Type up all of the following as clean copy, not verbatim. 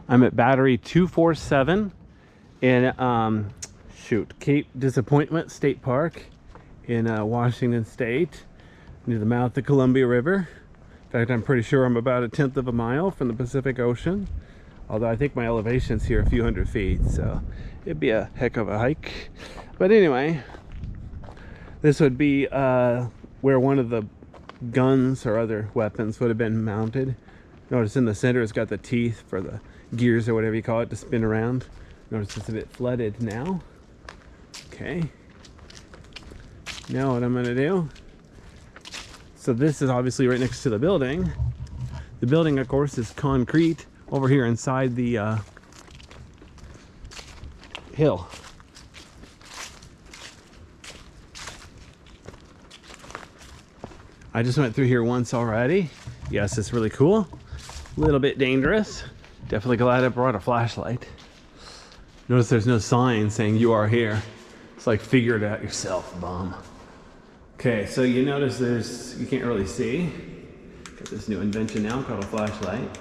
I'm at battery 247 in Cape Disappointment State Park in Washington State, near the mouth of the Columbia River. In fact, I'm pretty sure I'm about 1/10 of a mile from the Pacific Ocean, although I think my elevation's here a few hundred feet, so it'd be a heck of a hike. But anyway, this would be where one of the guns or other weapons would have been mounted. Notice in the center it's got the teeth for the gears or whatever you call it to spin around. Notice it's a bit flooded now. Okay. Now what I'm gonna do, so this is obviously right next to the building. The building, of course, is concrete over here inside the hill. I just went through here once already. Yes, it's really cool. A little bit dangerous. Definitely glad I brought a flashlight. Notice there's no sign saying you are here. It's like figure it out yourself, bum. Okay, so you notice you can't really see. Got this new invention now called a flashlight.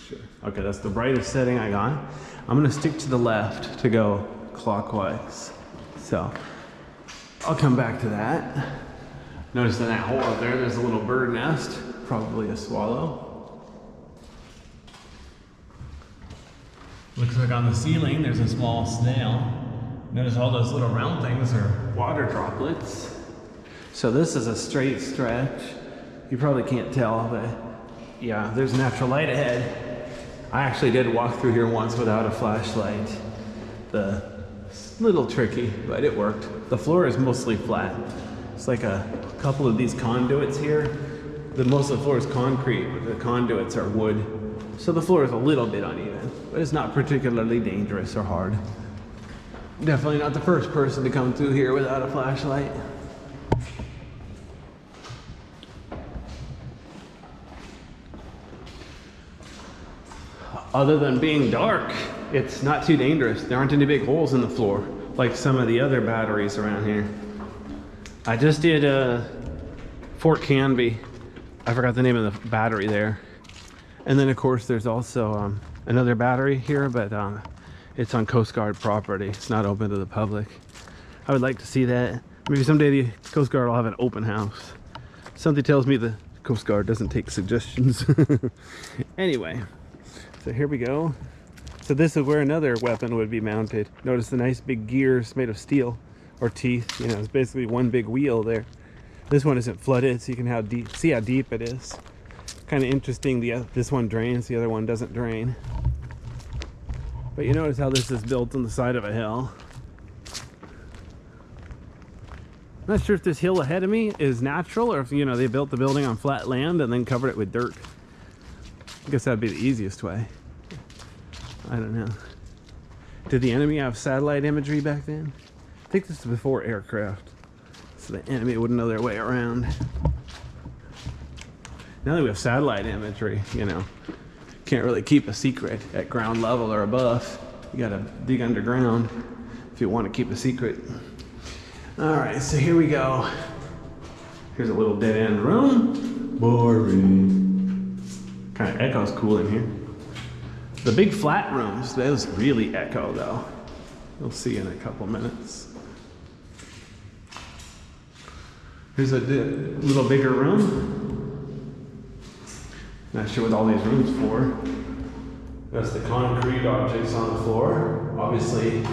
Sure. Okay, that's the brightest setting I got. I'm gonna stick to the left to go clockwise. So I'll come back to that. Notice in that hole up there, there's a little bird nest, probably a swallow. Looks like on the ceiling, there's a small snail. Notice all those little round things are water droplets. So this is a straight stretch. You probably can't tell, but yeah, there's natural light ahead. I actually did walk through here once without a flashlight. It's a little tricky, but it worked. The floor is mostly flat. It's like a couple of these conduits here. Most of the floor is concrete, but the conduits are wood. So the floor is a little bit uneven, but it's not particularly dangerous or hard. Definitely not the first person to come through here without a flashlight. Other than being dark, it's not too dangerous. There aren't any big holes in the floor like some of the other batteries around here. I just did Fort Canby. I forgot the name of the battery there. And then of course there's also another battery here, but it's on Coast Guard property. It's not open to the public. I would like to see that. Maybe someday the Coast Guard will have an open house. Something tells me the Coast Guard doesn't take suggestions. Anyway, so here we go. So this is where another weapon would be mounted. Notice the nice big gears made of steel or teeth. You know, it's basically one big wheel there. This one isn't flooded, so you can see how deep it is. Kind of interesting, this one drains, the other one doesn't drain. But you notice how this is built on the side of a hill. I'm not sure if this hill ahead of me is natural or if, you know, they built the building on flat land and then covered it with dirt. I guess that'd be the easiest way. I don't know. Did the enemy have satellite imagery back then? I think this is before aircraft, so the enemy wouldn't know their way around. Now that we have satellite imagery, you know, can't really keep a secret at ground level or above. You gotta dig underground if you want to keep a secret. All right, so here we go. Here's a little dead end room. Boring. Kind of echoes cool in here. The big flat rooms, those really echo though. You'll see in a couple minutes. Here's a little bigger room. Not sure what all these rooms for. That's the concrete objects on the floor. Obviously,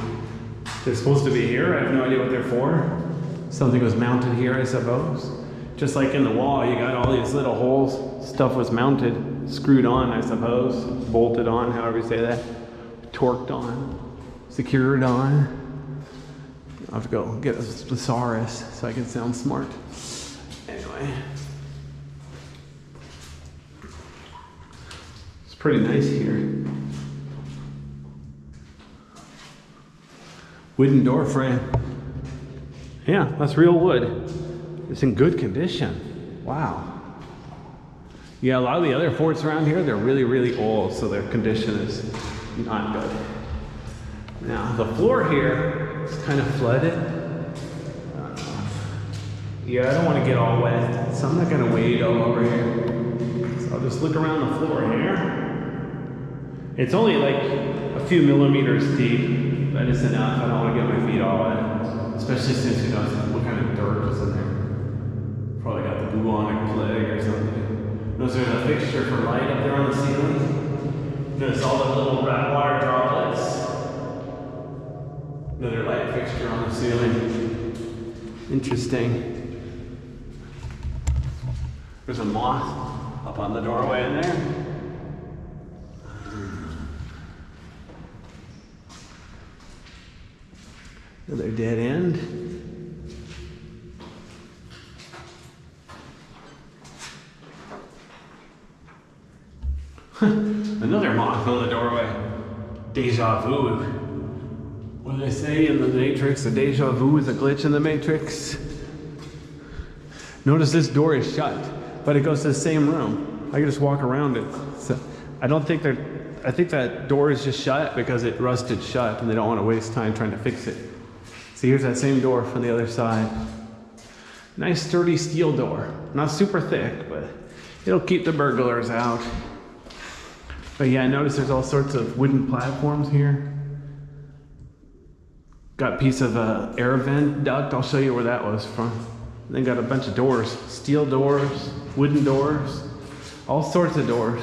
they're supposed to be here. I have no idea what they're for. Something was mounted here, I suppose. Just like in the wall, you got all these little holes. Stuff was mounted, screwed on, I suppose. Bolted on, however you say that. Torqued on, secured on. I'll have to go get a thesaurus so I can sound smart. Anyway. It's pretty nice here. Wooden door frame. Yeah, that's real wood. It's in good condition. Wow. Yeah, a lot of the other forts around here, they're really, really old, so their condition is not good. Now, the floor here is kind of flooded. Yeah, I don't want to get all wet, so I'm not going to wade all over here. So I'll just look around the floor here. It's only like a few millimeters deep, but it's enough. I don't want to get my feet all wet, especially since who knows what kind of dirt is in there. Probably got the bubonic plague or something. Notice there's a fixture for light up there on the ceiling. Notice all the little rat water droplets. Another light fixture on the ceiling. Interesting. There's a moth up on the doorway in there. Another dead end. Another moth on the doorway. Deja vu. What do they say in the Matrix? A deja vu is a glitch in the Matrix. Notice this door is shut, but it goes to the same room. I can just walk around it. So I think that door is just shut because it rusted shut and they don't want to waste time trying to fix it. See, here's that same door from the other side. Nice sturdy steel door. Not super thick, but it'll keep the burglars out. But yeah, notice there's all sorts of wooden platforms here. Got a piece of air vent duct. I'll show you where that was from. Then got a bunch of doors. Steel doors, wooden doors, all sorts of doors.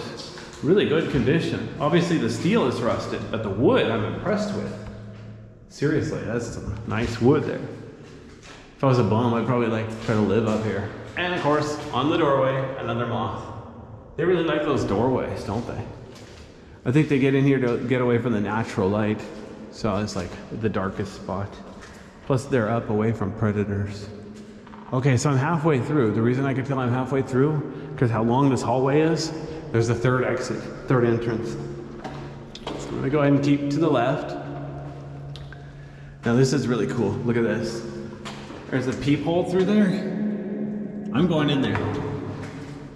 Really good condition. Obviously the steel is rusted, but the wood I'm impressed with. Seriously, that's some nice wood there. If I was a bum, I'd probably like try to live up here. And of course, on the doorway, another moth. They really like those doorways, don't they? I think they get in here to get away from the natural light. So it's like the darkest spot. Plus they're up away from predators. Okay, so I'm halfway through. The reason I can tell I'm halfway through, because how long this hallway is, there's the third exit, third entrance. So I'm gonna go ahead and keep to the left. Now this is really cool. Look at this. There's a peephole through there. I'm going in there.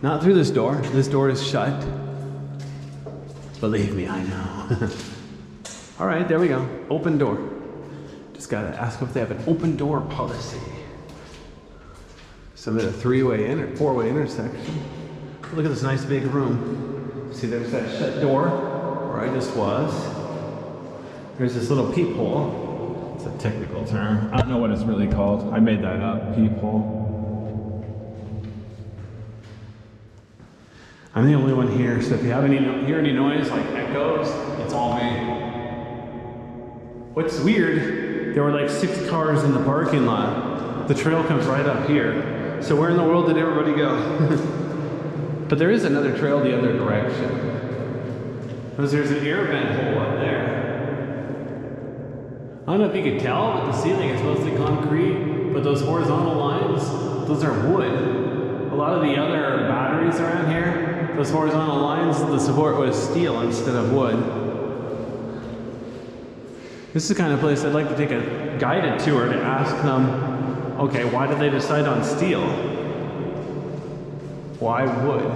Not through this door. This door is shut. Believe me, I know. All right, there we go. Open door. Just gotta ask if they have an open door policy. So I'm at a four-way intersection. Look at this nice big room. See, there's that shut door where I just was. There's this little peephole. It's a technical term. I don't know what it's really called. I made that up, peephole. I'm the only one here, so if you hear any noise like echoes, it's all me. What's weird, there were like 6 cars in the parking lot. The trail comes right up here. So where in the world did everybody go? But there is another trail the other direction. Because there's an air vent hole up there. I don't know if you can tell, but the ceiling is mostly concrete, but those horizontal lines, those are wood. A lot of the other batteries around here, those horizontal lines, the support was steel instead of wood. This is the kind of place I'd like to take a guided tour to ask them, okay, why did they decide on steel? Why wood?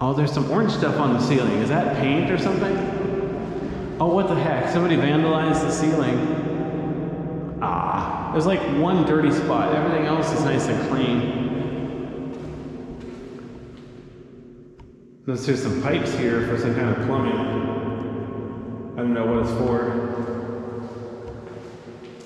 Oh, there's some orange stuff on the ceiling. Is that paint or something? Oh, what the heck? Somebody vandalized the ceiling. Ah, there's like one dirty spot. Everything else is nice and clean. Notice there's some pipes here for some kind of plumbing. I don't know what it's for.